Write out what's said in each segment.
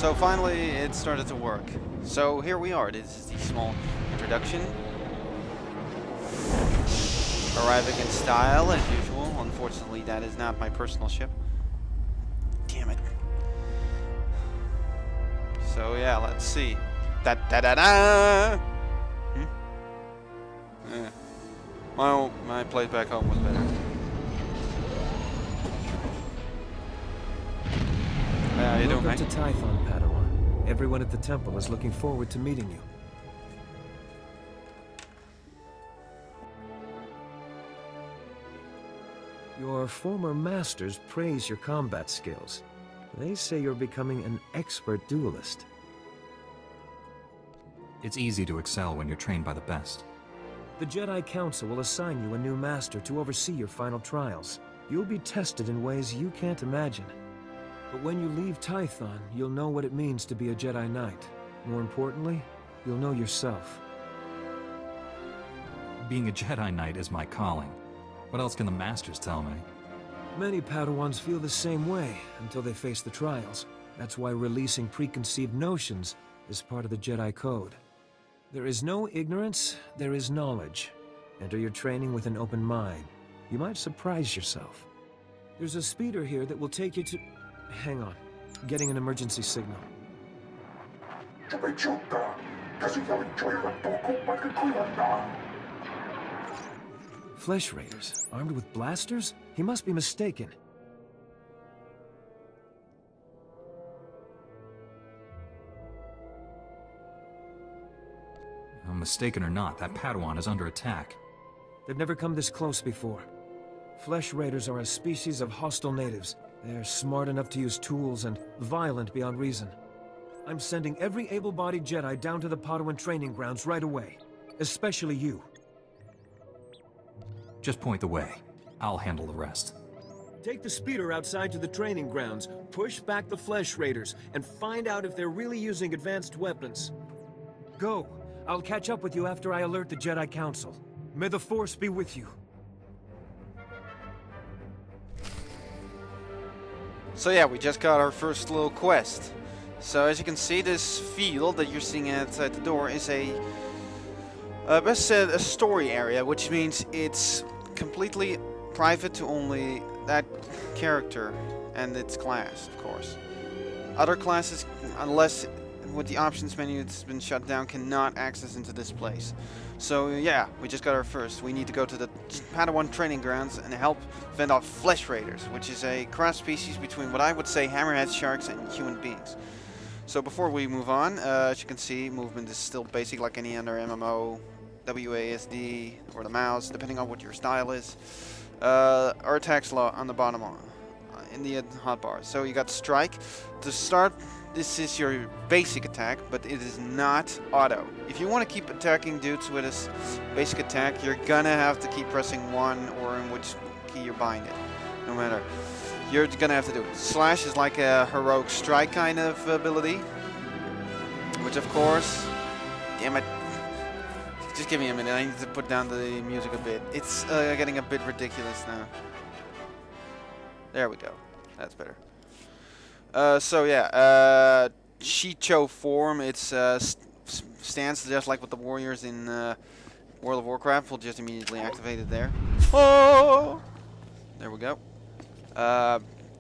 So finally, it started to work. So here we are. This is the small introduction. Arriving in style, as usual. Unfortunately, that is not my personal ship. Damn it. So yeah, let's see. Da da da da. Yeah. My place back home was better. How you doing, mate? Welcome to Typhon, Padawan. Everyone at the temple is looking forward to meeting you. Your former masters praise your combat skills. They say you're becoming an expert duelist. It's easy to excel when you're trained by the best. The Jedi Council will assign you a new master to oversee your final trials. You'll be tested in ways you can't imagine. But when you leave Typhon, you'll know what it means to be a Jedi Knight. More importantly, you'll know yourself. Being a Jedi Knight is my calling. What else can the Masters tell me? Many Padawans feel the same way until they face the trials. That's why releasing preconceived notions is part of the Jedi Code. There is no ignorance, there is knowledge. Enter your training with an open mind. You might surprise yourself. There's a speeder here that will take you to... Hang on. Getting an emergency signal. Flesh Raiders, armed with blasters? He must be mistaken. I'm mistaken or not, that Padawan is under attack. They've never come this close before. Flesh Raiders are a species of hostile natives. They're smart enough to use tools and violent beyond reason. I'm sending every able-bodied Jedi down to the Padawan training grounds right away. Especially you. Just point the way. I'll handle the rest. Take the speeder outside to the training grounds, push back the Flesh Raiders, and find out if they're really using advanced weapons. Go. I'll catch up with you after I alert the Jedi Council. May the Force be with you. So yeah, we just got our first little quest. So as you can see, this field that you're seeing outside the door is best said, a story area, which means it's completely private to only that character and its class, of course. Other classes, unless with the options menu it's been shut down, cannot access into this place. So yeah, we just got our first. We need to go to the Padawan training grounds and help fend off Flesh Raiders, which is a cross species between what I would say hammerhead sharks and human beings. So before we move on, as you can see, movement is still basic like any other MMO, WASD, or the mouse, depending on what your style is. Our attacks on the bottom in the hotbar. So you got strike. To start, this is your basic attack, but it is not auto. If you want to keep attacking dudes with this basic attack, you're gonna have to keep pressing 1 or in which key you're buying it. No matter. You're gonna have to do it. Slash is like a heroic strike kind of ability. Which of course... Damn it. Just give me a minute, I need to put down the music a bit. It's getting a bit ridiculous now. There we go. That's better. So yeah, Shicho form, it's stands just like with the warriors in World of Warcraft. We'll just immediately activate it there. Oh! There we go.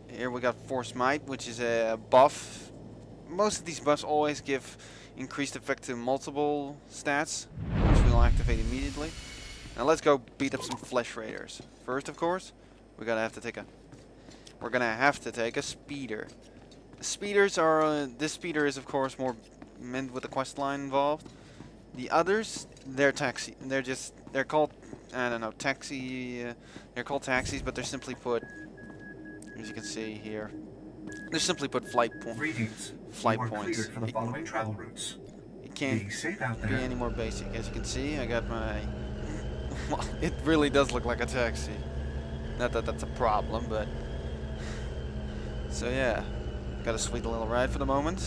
Here we got Force Might, which is a buff. Most of these buffs always give increased effect to multiple stats, which we'll activate immediately. Now let's go beat up some Flesh Raiders. First, of course, we're gonna have to take a speeder. Speeders are this speeder is of course more meant with the quest line involved. The others, they're taxi. They're called, I don't know, taxi. They're called taxis, but they're simply put, as you can see here, they're simply put flight points. Flight points. For the following travel routes. It can't be any more basic. As you can see, I got my. Well, it really does look like a taxi. Not that that's a problem, but. So yeah. Got a sweet little ride for the moment.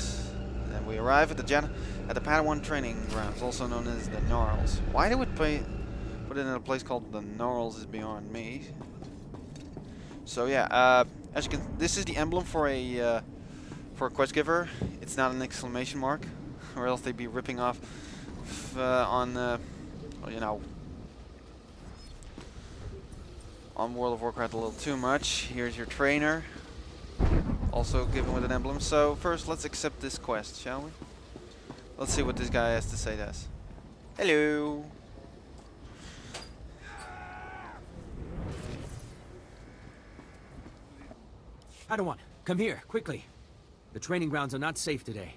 Then we arrive at the Padawan training grounds, also known as the Gnarls. Why they would put it in a place called the Gnarls is beyond me. So yeah, as you can, this is the emblem for a For a quest giver, it's not an exclamation mark, or else they'd be ripping off on, well, you know, on World of Warcraft a little too much. Here's your trainer, also given with an emblem. So first, let's accept this quest, shall we? Let's see what this guy has to say to us. Hello. Padawan, come here, quickly. The training grounds are not safe today.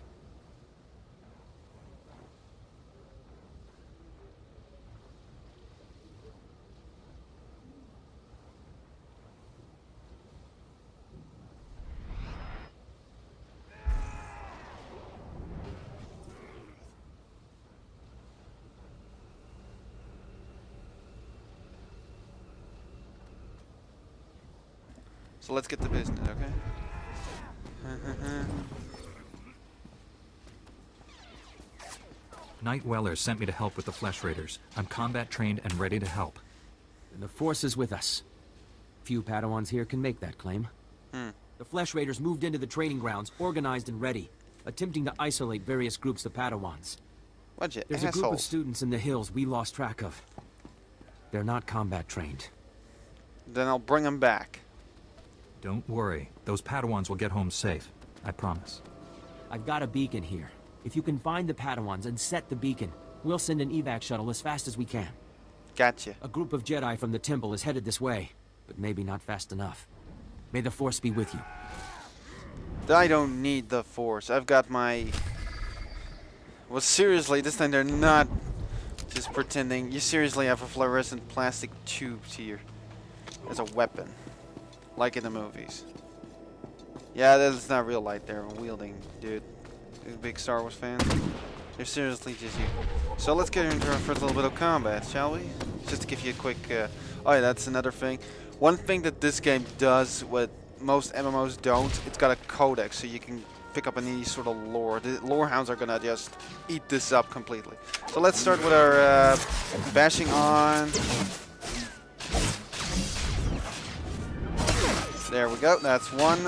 So let's get to business, okay? Knight Weller sent me to help with the Flesh Raiders. I'm combat trained and ready to help. And the Force is with us. Few Padawans here can make that claim. The Flesh Raiders moved into the training grounds, organized and ready, attempting to isolate various groups of Padawans. What'd you There's a group of students in the hills we lost track of. They're not combat trained. Then I'll bring them back. Don't worry. Those Padawans will get home safe. I promise. I've got a beacon here. If you can find the Padawans and set the beacon, we'll send an evac shuttle as fast as we can. Gotcha. A group of Jedi from the temple is headed this way, but maybe not fast enough. May the Force be with you. I don't need the Force. I've got my... Well, seriously, this time they're not just pretending. You seriously have a fluorescent plastic tubes here as a weapon. Like in the movies. Yeah, that's not real light they're wielding, dude. You a big Star Wars fan? They're seriously just you. So let's get into our first little bit of combat, shall we? Just to give you a quick... oh yeah, that's another thing. One thing that this game does, what most MMOs don't, it's got a codex, so you can pick up any sort of lore. The lore hounds are gonna just eat this up completely. So let's start with our bashing on. There we go. That's one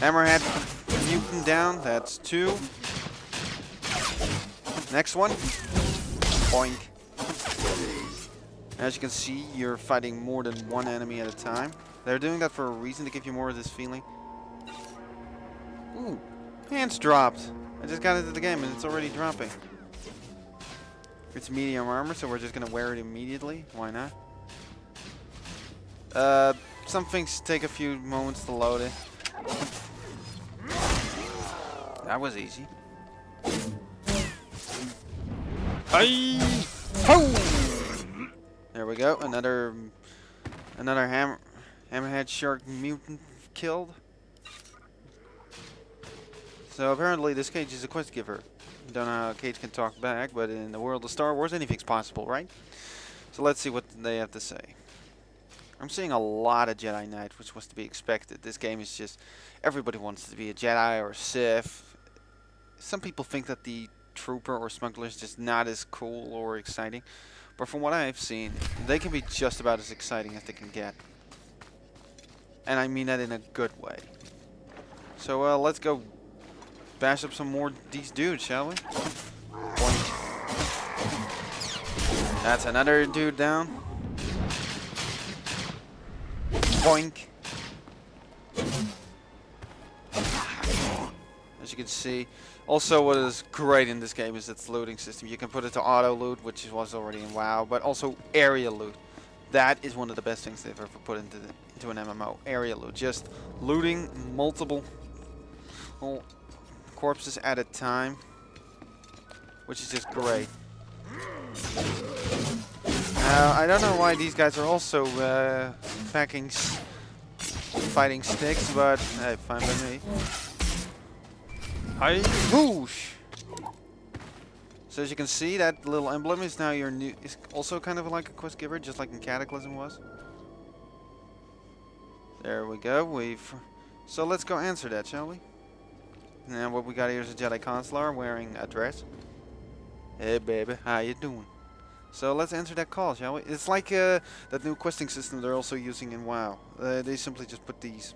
hammerhead mutant down. That's two. Next one. Boink. As you can see, you're fighting more than one enemy at a time. They're doing that for a reason, to give you more of this feeling. Ooh, pants dropped. I just got into the game and it's already dropping. It's medium armor, so we're just gonna wear it immediately. Why not? Some things take a few moments to load it. That was easy. Hey! There we go. Another hammerhead shark mutant killed. So apparently this Cage is a quest giver. Don't know how Cage can talk back, but in the world of Star Wars, anything's possible, right? So let's see what they have to say. I'm seeing a lot of Jedi Knight, which was to be expected. This game is just... everybody wants to be a Jedi or a Sith. Some people think that the Trooper or Smuggler is just not as cool or exciting. But from what I've seen, they can be just about as exciting as they can get. And I mean that in a good way. So let's go bash up some more of these dudes, shall we? Boink. That's another dude down. Boink. As you can see, also what is great in this game is its looting system. You can put it to auto loot, which was already in WoW, but also area loot. That is one of the best things they've ever put into an MMO. Area loot, just looting multiple corpses at a time, which is just great. I don't know why these guys are also packing fighting sticks, but hey, fine by me. Hi, whoosh! So as you can see, that little emblem is now your new. Is also kind of like a quest giver, just like in Cataclysm was. There we go. So let's go answer that, shall we? Now what we got here is a Jedi Consular wearing a dress. Hey baby, how you doing? So let's answer that call, shall we? It's like that new questing system they're also using in WoW. They simply just put these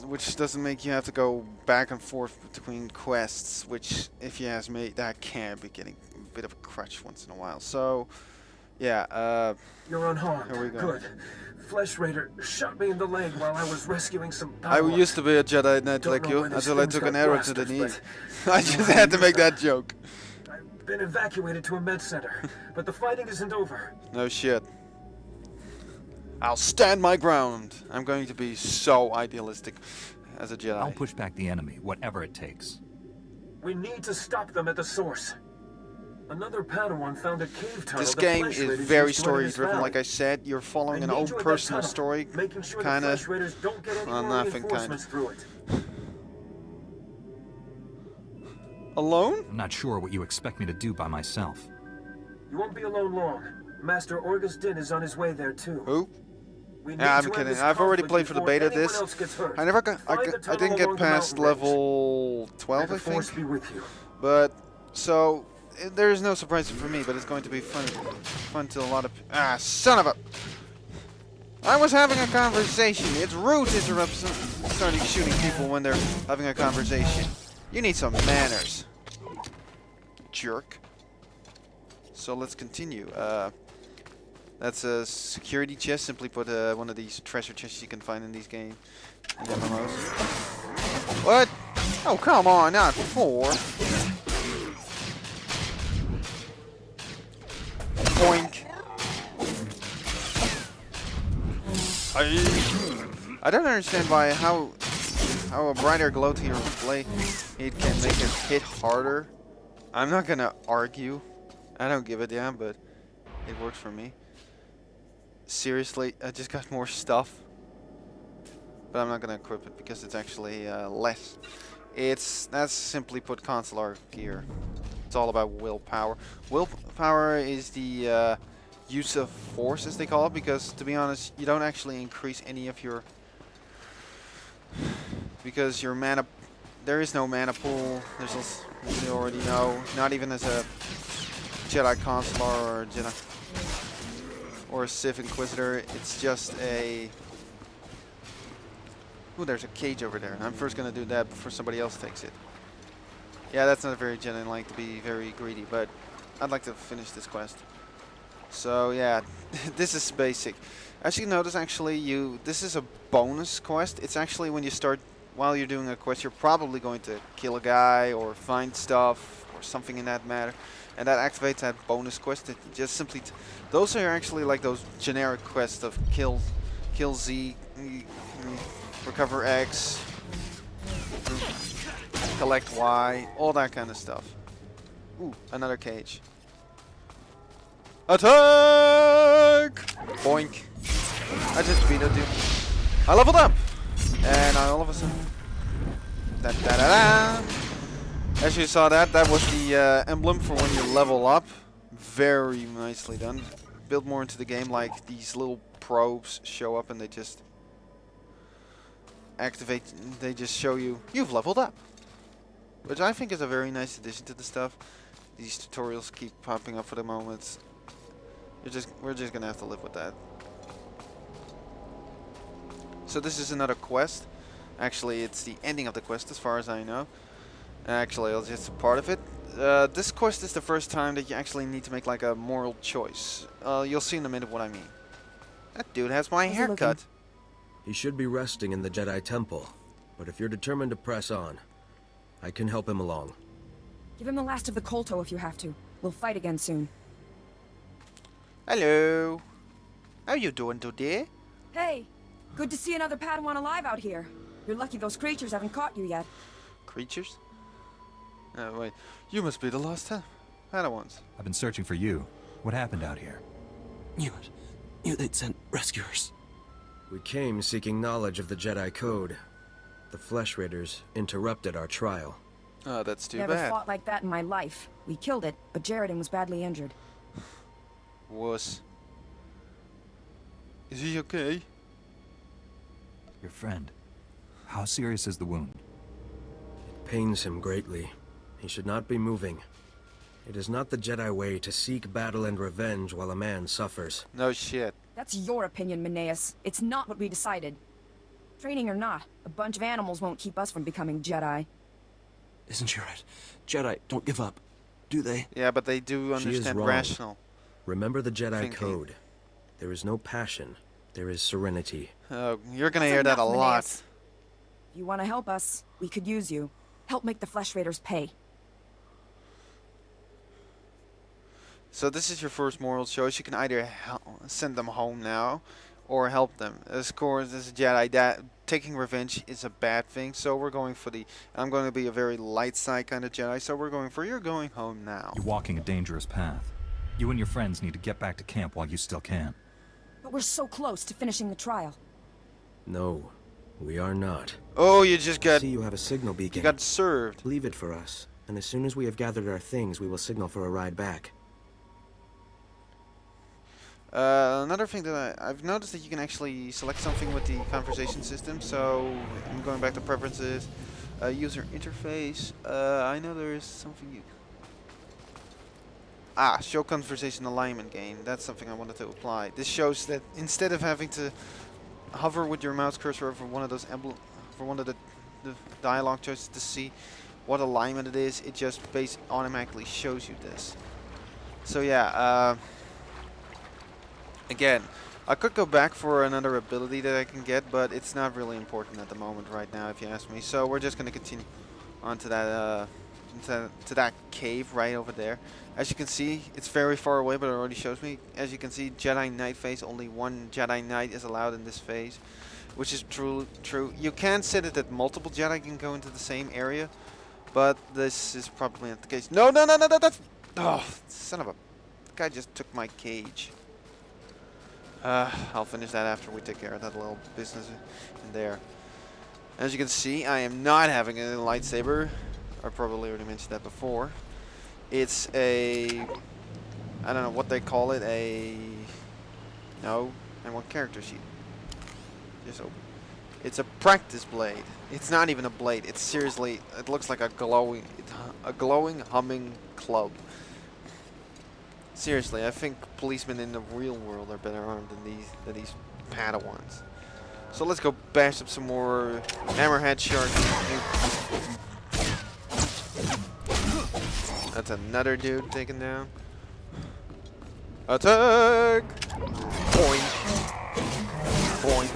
which doesn't make you have to go back and forth between quests, which, if you ask me, that can be getting a bit of a crutch once in a while. So, yeah, You're unharmed. here we go. Good. Flesh Raider shot me in the leg while I was rescuing some I Padawans. used to be a Jedi Knight Don't like know you, where these until I things took got an arrow to the knee. blasters, I just had to make that joke. I've been evacuated to a med center, but the fighting isn't over. No shit. I'll stand my ground. I'm going to be so idealistic as a Jedi. I'll push back the enemy, whatever it takes. We need to stop them at the source. Another Padawan found a cave tunnel. This the game Flesh is Raiders very used to enter this story-driven, valley. like I said. You're following I an need own you at that personal tunnel, story, making sure kind the of. Flesh Raiders don't get any Well, more nothing, reinforcements through it. Alone? I'm not sure what you expect me to do by myself. You won't be alone long. Master Orgus Din is on his way there too. Who? We need Yeah, I'm to end kidding. this I've already conflict played for the before beta of anyone this. else gets hurt. I never got. Find the I tunnel didn't get along the past mountain ridge. level 12, May I the Force think. be with you. But so there is no surprise for me. But it's going to be fun to a lot of. Ah, son of a! I was having a conversation. It's rude to interrupt starting shooting people when they're having a conversation. You need some manners, jerk. So let's continue. That's a security chest. Simply put, one of these treasure chests you can find in these games. In MMOs. What? Oh, come on, not 4. Boink. I don't understand why how a brighter glow to your blade it can make it hit harder. I'm not gonna argue. I don't give a damn, but it works for me. Seriously, I just got more stuff. But I'm not gonna equip it because it's actually less. That's simply put consular gear. It's all about willpower. Willpower is the use of force, as they call it, because to be honest, you don't actually increase any of your... Because your mana... There is no mana pool, as you already know. Not even as a Jedi Consular or a Jedi... or a Sith Inquisitor. It's just a... Ooh, there's a cage over there. I'm first gonna do that before somebody else takes it. Yeah, that's not very Jedi-like to be very greedy, but I'd like to finish this quest. So yeah, this is basic. As you notice, actually, this is a bonus quest. It's actually when you start, while you're doing a quest, you're probably going to kill a guy or find stuff or something in that matter, and that activates that bonus quest. It just simply, those are actually like those generic quests of kill Z, recover X, collect Y, all that kind of stuff. Ooh, another cage. Attack! Boink. I just beat a dude. I leveled up! And all of a sudden... Da da da da! As you saw that was the emblem for when you level up. Very nicely done. Built more into the game, like these little probes show up and they just... activate, they just show you, you've leveled up. Which I think is a very nice addition to the stuff. These tutorials keep popping up for the moment. We're just gonna have to live with that. So this is another quest. Actually, it's the ending of the quest as far as I know. Actually, it's just a part of it. This quest is the first time that you actually need to make like a moral choice. You'll see in a minute what I mean. That dude has my haircut. He should be resting in the Jedi Temple, but if you're determined to press on, I can help him along. Give him the last of the Kolto if you have to. We'll fight again soon. Hello. How you doing today? Hey! Good to see another Padawan alive out here. You're lucky those creatures haven't caught you yet. Creatures? Oh, wait. You must be the lost Padawans. I've been searching for you. What happened out here? Knew they'd sent rescuers. We came seeking knowledge of the Jedi Code. The Flesh Raiders interrupted our trial. Oh, that's too Never bad. fought like that in my life. We killed it, but Jaredin was badly injured. Wuss. Is he okay? Your friend. How serious is the wound? It pains him greatly. He should not be moving. It is not the Jedi way to seek battle and revenge while a man suffers. No shit. That's your opinion, Meneus. It's not what we decided. Training or not, a bunch of animals won't keep us from becoming Jedi. Isn't she right? Jedi don't give up, do they? Yeah, but they do She is understand wrong. rational. Remember the Jedi thinking. Code. There is no passion. There is serenity. You're gonna That's hear that a enough, lot. Maneus. If you want to help us, we could use you. Help make the Flesh Raiders pay. So this is your first moral choice. You can either send them home now, or help them. Of course, as a Jedi, that taking revenge is a bad thing. So we're going for the. I'm going to be a very light side kind of Jedi. So we're going for you're going home now. You're walking a dangerous path. You and your friends need to get back to camp while you still can. But we're so close to finishing the trial. No, we are not. Oh, you just got See, you have a signal beacon. you got served. Leave it for us, and as soon as we have gathered our things, we will signal for a ride back. Another thing that I've noticed that you can actually select something with the conversation system. So I'm going back to preferences, user interface. I know there is something you. Show conversation alignment gain. That's something I wanted to apply. This shows that instead of having to hover with your mouse cursor over one of those for one of the dialogue choices to see what alignment it is, it just automatically shows you this. So yeah, again, I could go back for another ability that I can get, but it's not really important at the moment right now, if you ask me. So we're just going to continue on to that to that cave right over there. As you can see, it's very far away, but it already shows me. As you can see, Jedi Knight phase, only one Jedi Knight is allowed in this phase, which is true. You can set it that multiple Jedi can go into the same area, but this is probably not the case. No, that's... Oh, son of a... The guy just took my cage. I'll finish that after we take care of that little business in there. As you can see, I am not having a lightsaber. I probably already mentioned that before. It's a... I don't know what they call it. No. And what character sheet? Just open. It's a practice blade. It's not even a blade. It's seriously... It looks like a glowing humming club. Seriously, I think policemen in the real world are better armed than these Padawans. So let's go bash up some more hammerhead sharks. That's another dude taken down. Attack! Boink. Boink.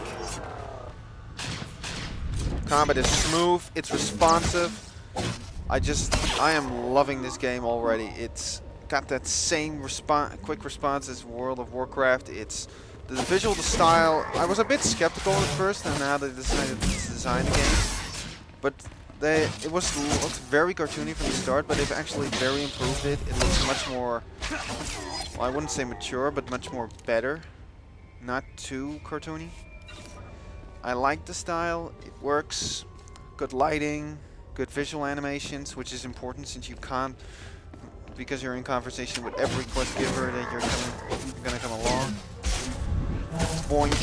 Combat is smooth. It's responsive. I am loving this game already. It's got that same quick response as World of Warcraft. It's the visual, the style. I was a bit skeptical at first, and now they decided to design the game. But it looked very cartoony from the start, but they've actually very improved it. It looks much more, well, I wouldn't say mature, but much more better. Not too cartoony. I like the style. It works. Good lighting, good visual animations, which is important since you can't, because you're in conversation with every quest giver that you're gonna come along. Boink.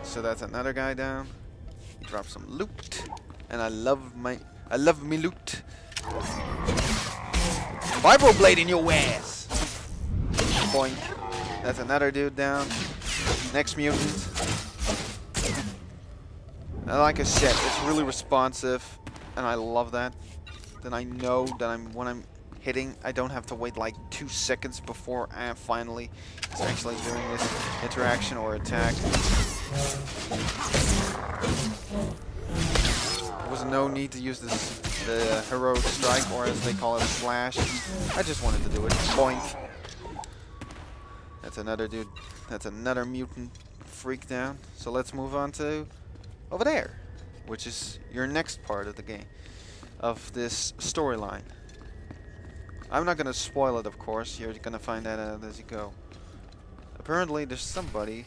So that's another guy down. He dropped some loot, and I love me loot. Vibroblade in your ass. Boink. That's another dude down. Next mutant. And like I said, it's really responsive, and I love that. Then I know that when I'm hitting, I don't have to wait like 2 seconds before I finally is actually doing this interaction or attack. There was no need to use the heroic strike, or as they call it, slash. I just wanted to do it. Boink. That's another dude. That's another mutant freak down. So let's move on to over there, which is your next part of the game, of this storyline. I'm not gonna spoil it, of course. You're gonna find that out as you go. Apparently, there's somebody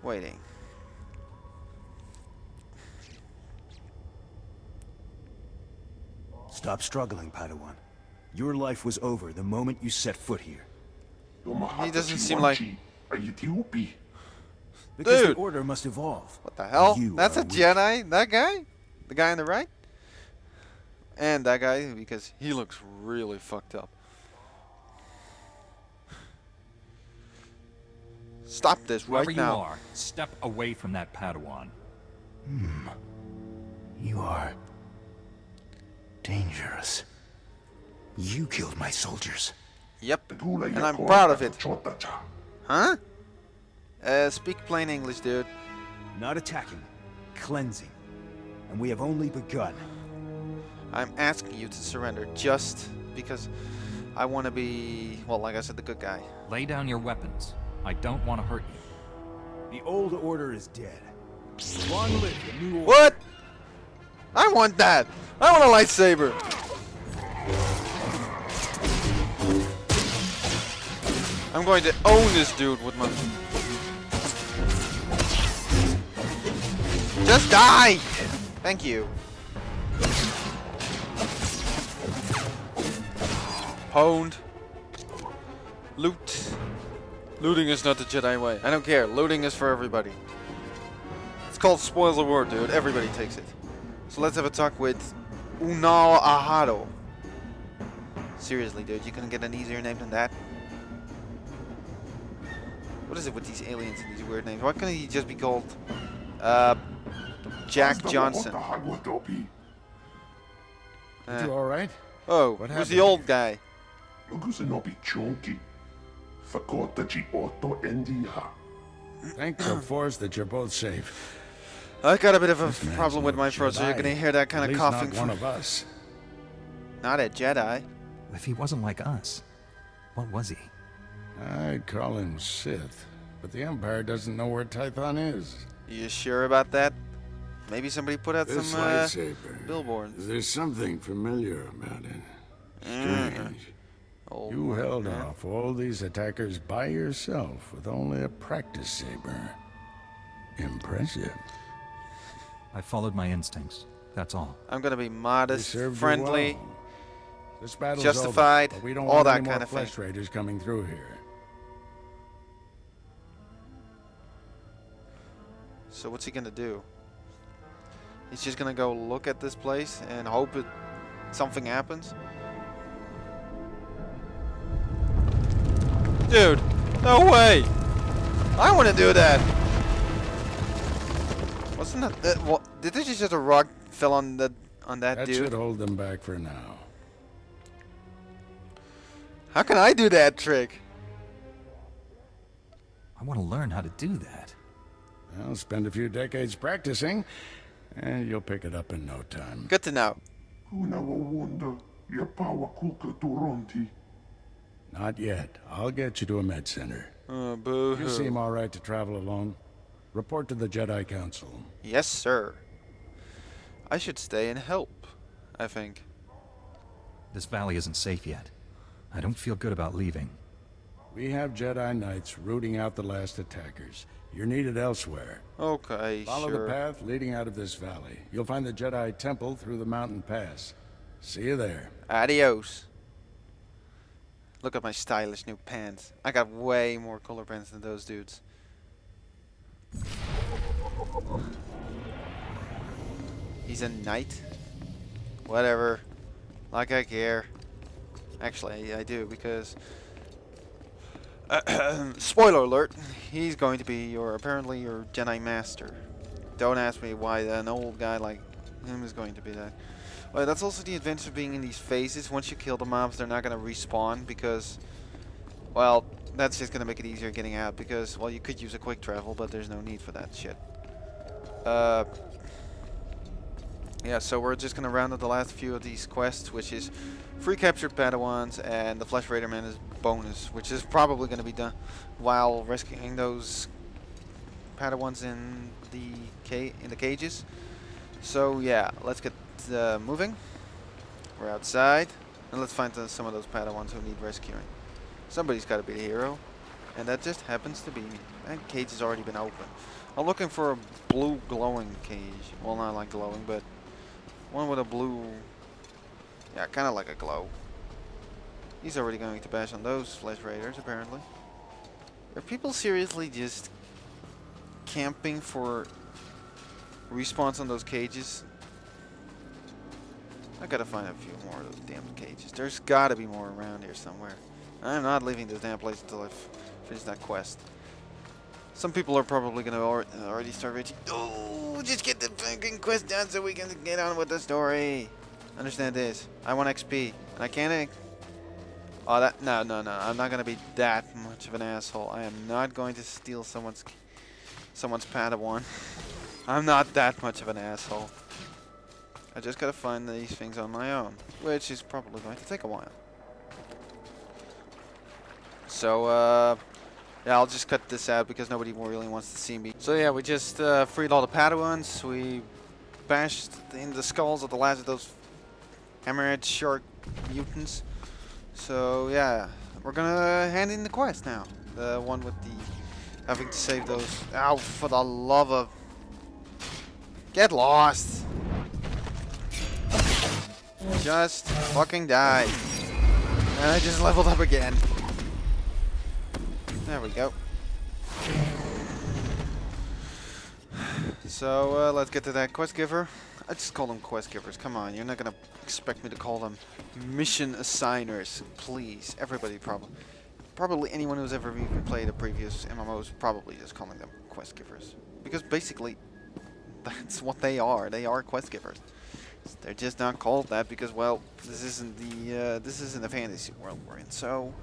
waiting. Stop struggling, Padawan. Your life was over the moment you set foot here. He doesn't seem like... Because Dude! the Order must evolve. What the hell? You That's are a weak. Jedi? That guy? The guy on the right? And that guy, because he looks really fucked up. Stop this right Whoever now. you are, step away from that Padawan. You are dangerous. You killed my soldiers. Yep, and I'm proud of it. Huh? Speak plain English, dude. Not attacking, cleansing. And we have only begun. I'm asking you to surrender just because I want to be, well, like I said, the good guy. Lay down your weapons. I don't want to hurt you. The old order is dead. Long live the new order. What? I want that. I want a lightsaber. I'm going to own this dude with my... Just die! Thank you. Pwned. Loot. Looting is not the Jedi way. I don't care. Looting is for everybody. It's called spoils the word, dude. Everybody takes it. So let's have a talk with Unal Ahado. Seriously, dude. You couldn't get an easier name than that? What is it with these aliens and these weird names? Why couldn't he just be called Jack Johnson? You all right? Oh, What who's the happened? old guy? Thank the Force that you're both safe. I got a bit of a This man's problem with no my throat, so you're Jedi. gonna hear that kind At of least coughing not one from... of us. Not a Jedi. If he wasn't like us, what was he? I'd call him Sith, but the Empire doesn't know where Tython is. You sure about that? Maybe somebody put out This some lightsaber. billboards. There's something familiar about it. Strange. Oh, You held off all these attackers by yourself with only a practice saber. Impressive. I followed my instincts. That's all. I'm gonna be They modest, served you friendly. well. This battle's justified, over, but we don't all want that any more kind of thing. flesh raiders coming through here. So what's he gonna do? He's just gonna go look at this place and hope something happens? Dude, no way! I want to do that! Wasn't that... what, did this just a rock fell on that That dude? should hold them back for now. How can I do that trick? I want to learn how to do that. Well, spend a few decades practicing, and you'll pick it up in no time. Good to know. Not yet. I'll get you to a med center. Oh, boo-hoo. You seem all right to travel alone. Report to the Jedi Council. Yes, sir. I should stay and help, I think. This valley isn't safe yet. I don't feel good about leaving. We have Jedi Knights rooting out the last attackers. You're needed elsewhere. Okay, Follow sure. the path leading out of this valley. You'll find the Jedi Temple through the mountain pass. See you there. Adios. Look at my stylish new pants. I got way more color pants than those dudes. He's a knight? Whatever. Like I care. Actually, I do, because... spoiler alert. He's going to be apparently your Jedi Master. Don't ask me why an old guy like him is going to be that. Well, that's also the advantage of being in these phases. Once you kill the mobs, they're not going to respawn because... Well, that's just going to make it easier getting out because, well, you could use a quick travel, but there's no need for that shit. Yeah, so we're just going to round up the last few of these quests, which is free captured Padawans and the Flesh Raider Man is bonus, which is probably going to be done while rescuing those Padawans in the cages. So yeah, let's get moving. We're outside, and let's find some of those Padawans who need rescuing. Somebody's got to be the hero, and that just happens to be me. That cage has already been opened. I'm looking for a blue glowing cage. Well, not like glowing, but one with a blue, yeah, kind of like a glow. He's already going to bash on those Flesh Raiders, apparently. Are people seriously just camping for respawns on those cages? I gotta find a few more of those damn cages. There's gotta be more around here somewhere. I'm not leaving this damn place until I've finished that quest. Some people are probably gonna already start raging. Oh, just get the fucking quest done so we can get on with the story. Understand this? I want XP, and I can't. Oh, no. I'm not gonna be that much of an asshole. I am not going to steal someone's Padawan. I'm not that much of an asshole. I just gotta find these things on my own, which is probably going to take a while. So, yeah, I'll just cut this out because nobody really wants to see me. So yeah, we just freed all the Padawans. We bashed in the skulls of the last of those hammerhead shark mutants. So yeah, we're gonna hand in the quest now. The one with the having to save those. Ow, for the love of... Get lost! Just fucking die. And I just leveled up again. There we go. So let's get to that quest giver. I just call them quest givers. Come on, you're not gonna expect me to call them mission assigners, please. Everybody probably anyone who's ever even played a previous MMO is probably just calling them quest givers, because basically that's what they are. They are quest givers. They're just not called that because, well, this isn't the fantasy world we're in. So.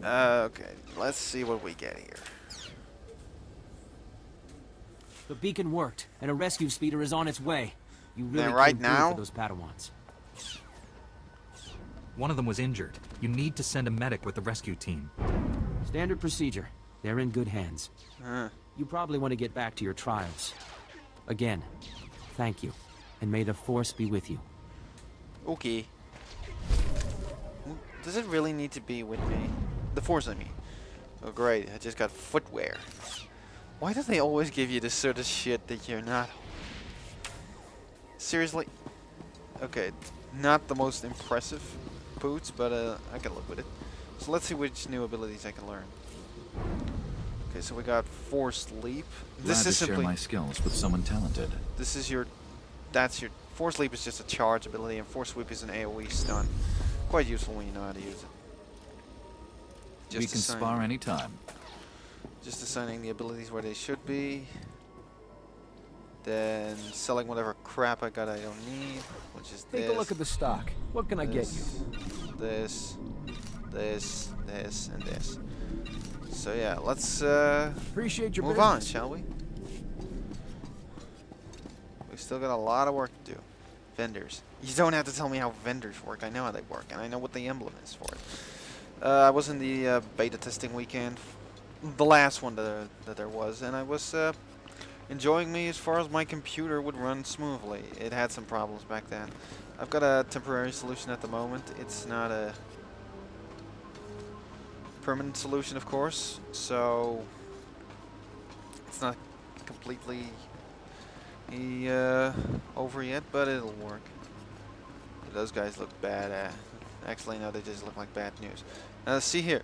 Okay, let's see what we get here. The beacon worked, and a rescue speeder is on its way. You really Now, right came through now? for those Padawans. One of them was injured. You need to send a medic with the rescue team. Standard procedure. They're in good hands. You probably want to get back to your trials. Again, thank you, and may the Force be with you. Okay. Does it really need to be with me? The Force, I mean. Oh great, I just got footwear. Why do they always give you this sort of shit that you're not... Seriously? Okay, not the most impressive boots, but I can live with it. So let's see which new abilities I can learn. Okay, so we got Force Leap. This is simply... share my skills with someone talented. This is your... That's your... Force Leap is just a charge ability, and Force Sweep is an AoE stun. Quite useful when you know how to use it. We can spar anytime. Just assigning the abilities where they should be. Then selling whatever crap I got I don't need, which is this. Take a look at the stock. What can I get you? This, and this. So yeah, let's Appreciate your move on, business. shall we? We've still got a lot of work to do. Vendors. You don't have to tell me how vendors work. I know how they work, and I know what the emblem is for it. I was in the beta testing weekend, the last one that there was, and I was enjoying me as far as my computer would run smoothly. It had some problems back then. I've got a temporary solution at the moment. It's not a permanent solution, of course, so it's not completely over yet, but it'll work. Those guys look bad. Actually, no, they just look like bad news. Now, see here.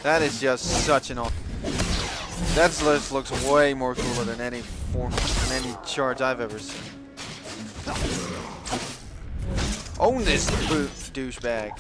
That is just such an awesome. That just looks way more cooler than any form, than any charge I've ever seen. Own this douchebag.